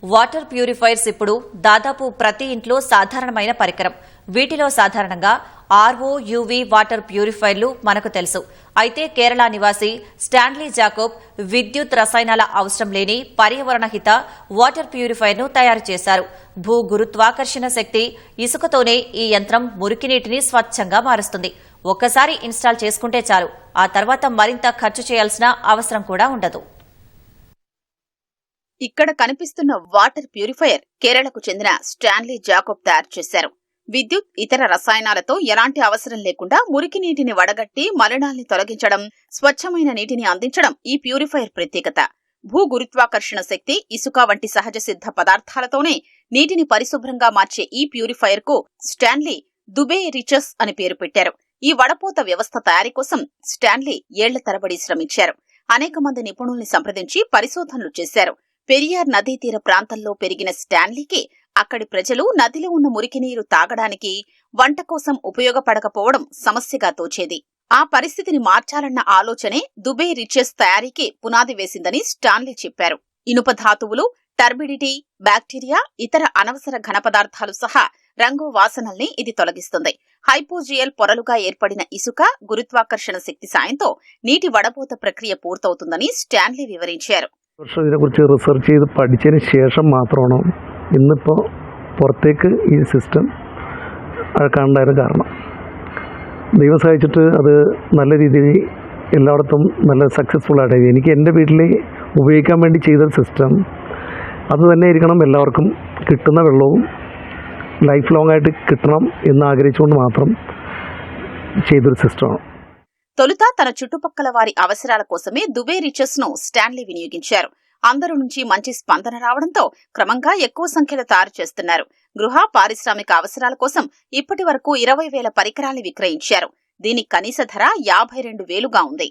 Water purifiers ఇప్పుడు దాదాపు ప్రతి ఇంట్లో సాధారణమైన పరికరం. వీటిలో సాధారణంగా ఆర్ఓ, యూవీ వాటర్ ప్యూరిఫైర్లు మనకు తెలుసు. అయితే కేరళ నివాసి స్టాన్లీ జాకోబ్ విద్యుత్ రసాయనాల అవసరం లేని పర్యావరణ హిత వాటర్ ప్యూరిఫైర్ను తయారు చేశారు. భూ గురుత్వాకర్షణ శక్తి ఇసుకతోనే ఈ యంత్రం మురికినీటిని స్వచ్ఛంగా మారుస్తుంది. ఒక్కసారి ఇన్స్టాల్ చేసుకుంటే చాలు, ఆ తర్వాత మరింత ఖర్చు చేయాల్సిన అవసరం కూడా ఉండదు. ఇక్కడ కనిపిస్తున్న వాటర్ ప్యూరిఫైయర్ కేరళకు చెందిన స్టాన్లీ జాకోబ్ తయారు చేశారు. విద్యుత్, ఇతర రసాయనాలతో ఎలాంటి అవసరం లేకుండా మురికి నీటిని వడగట్టి మలినాల్ని తొలగించడం, స్వచ్ఛమైన నీటిని అందించడం ఈ ప్యూరిఫైయర్ ప్రత్యేకత. భూ గురుత్వాకర్షణ శక్తి, ఇసుక వంటి సహజ సిద్ధ పదార్థాలతోనే నీటిని పరిశుభ్రంగా మార్చే ఈ ప్యూరిఫైయర్ కు స్టాన్లీ దుబే రిచెస్ అని పేరు పెట్టారు. ఈ వడపోత వ్యవస్థ తయారీ కోసం స్టాన్లీ ఏళ్ల తరబడి శ్రమించారు. అనేక మంది నిపుణుల్ని సంప్రదించి పరిశోధనలు చేశారు. పెరియార్ నదీ తీర ప్రాంతంలో పెరిగిన స్టాన్లీకి అక్కడి ప్రజలు నదిలో ఉన్న మురికి నీరు తాగడానికి, వంట కోసం ఉపయోగపడకపోవడం సమస్యగా తోచేది. ఆ పరిస్థితిని మార్చాలన్న ఆలోచనే దుబే రిచెస్ తయారీకి పునాది వేసిందని స్టాన్లీ చెప్పారు. ఇనుప ధాతువులు, టర్బిడిటీ, బ్యాక్టీరియా, ఇతర అనవసర ఘన పదార్థాలు సహా రంగు, వాసనల్ని ఇది తొలగిస్తుంది. హైపోజియల్ పొరలుగా ఏర్పడిన ఇసుక, గురుత్వాకర్షణ శక్తి సాయంతో నీటి వడపోత ప్రక్రియ పూర్తవుతుందని స్టాన్లీ వివరించారు. ഇതിനെക്കുറിച്ച് റിസർച്ച് ചെയ്ത് പഠിച്ചതിന് ശേഷം മാത്രമാണ് ഇന്നിപ്പോൾ പുറത്തേക്ക് ഈ സിസ്റ്റം കാണാൻ കാരണം. ദൈവം സഹായിച്ചിട്ട് അത് നല്ല രീതിയിൽ എല്ലായിടത്തും നല്ല സക്സസ്ഫുൾ ആയിട്ട് എനിക്ക് എൻ്റെ വീട്ടിൽ ഉപയോഗിക്കാൻ വേണ്ടി ചെയ്ത സിസ്റ്റം അത് തന്നെ ആയിരിക്കണം എല്ലാവർക്കും കിട്ടുന്ന വെള്ളവും ലൈഫ് ലോങ് ആയിട്ട് കിട്ടണം എന്ന് ആഗ്രഹിച്ചുകൊണ്ട് മാത്രം ചെയ്തൊരു സിസ്റ്റമാണ്. తొలుత తన చుట్టుపక్కల వారి అవసరాల కోసమే దుబే రిచెస్ ను స్టాన్లీ వినియోగించారు. అందరి నుంచి మంచి స్పందన రావడంతో క్రమంగా ఎక్కువ సంఖ్యలో తయారు చేస్తున్నారు. గృహ, పారిశ్రామిక అవసరాల కోసం ఇప్పటి వరకు 20,000 పరికరాల్ని విక్రయించారు. దీని కనీస ధర 52,000గా ఉంది.